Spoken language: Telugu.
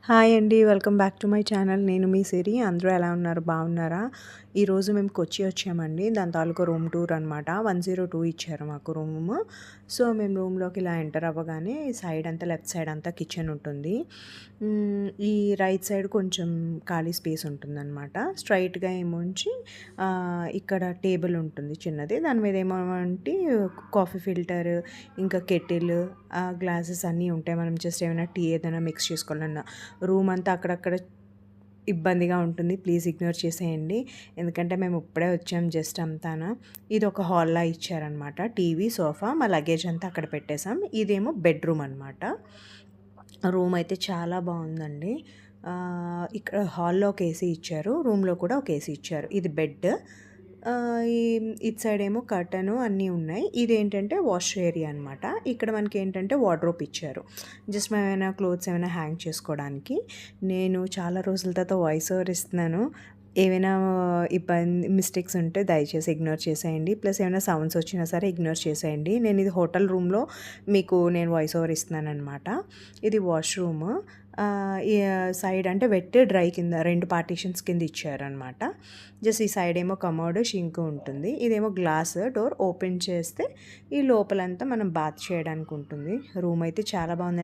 హాయ్ అండి. Welcome back to my channel. నేను మీ సిరి. అందరూ ఎలా ఉన్నారు? బాగున్నారా? ఈరోజు మేము కొచ్చి వచ్చామండి. దాని తాలూకా రూమ్ టూర్ అనమాట. 102 ఇచ్చారు మాకు రూము. సో, మేము రూమ్‌లోకి ఇలా ఎంటర్ అవ్వగానే సైడ్ అంతా లెఫ్ట్ సైడ్ అంతా కిచెన్ ఉంటుంది. ఈ రైట్ సైడ్ కొంచెం ఖాళీ స్పేస్ ఉంటుందనమాట. స్ట్రెయిట్‌గా ఏమొంచి ఇక్కడ టేబుల్ ఉంటుంది చిన్నది. దాని మీద ఏమో అంటే కాఫీ ఫిల్టర్, ఇంకా కెటిల్, గ్లాసెస్ అన్నీ ఉంటాయి. మనం జస్ట్ ఏమైనా టీ ఏదైనా మిక్స్ చేసుకోవాలన్నా రూమ్ అంతా అక్కడక్కడ ఇబ్బందిగా ఉంటుంది. ప్లీజ్ ఇగ్నోర్ చేసేయండి. ఎందుకంటే మేము ఇప్పుడే వచ్చాం జస్ట్ అంతాన. ఇది ఒక హాల్‌లా ఇచ్చారనమాట. టీవీ, సోఫా, మా లగేజ్ అంతా అక్కడ పెట్టేసాం. ఇదేమో బెడ్రూమ్ అనమాట. రూమ్ అయితే చాలా బాగుందండి. ఇక్కడ హాల్‌లో ఒక ఏసీ ఇచ్చారు. రూమ్‌లో కూడా ఒక ఏసీ ఇచ్చారు. ఇది బెడ్. ఈ ఇటు సైడ్ ఏమో కర్టెను అన్నీ ఉన్నాయి. ఇదేంటంటే వాష్ ఏరియా అనమాట. ఇక్కడ మనకేంటంటే వార్డ్రోబ్ ఇచ్చారు. జస్ట్ మేము ఏమైనా క్లోత్స్ ఏమైనా హ్యాంగ్ చేసుకోవడానికి. నేను చాలా రోజుల తర్వాత వాయిస్ ఓవర్ ఇస్తున్నాను. ఏవైనా మిస్టేక్స్ ఉంటే దయచేసి ఇగ్నోర్ చేసేయండి. ప్లస్ ఏమైనా సౌండ్స్ వచ్చినా సరే ఇగ్నోర్ చేసేయండి. నేను ఇది హోటల్ రూమ్‌లో మీకు నేను వాయిస్ ఓవర్ ఇస్తున్నాననమాట. ఇది వాష్‌రూమ్. ఈ సైడ్ అంటే వెట్, డ్రై కింద 2 పార్టీషన్స్ కింద ఇచ్చారనమాట. జస్ట్ ఈ సైడ్ ఏమో కమోడ్, షింక్ ఉంటుంది. ఇదేమో గ్లాస్ డోర్ ఓపెన్ చేస్తే ఈ లోపలంతా మనం బాత్ చేయడానికి ఉంటుంది. రూమ్ అయితే చాలా బాగుంది.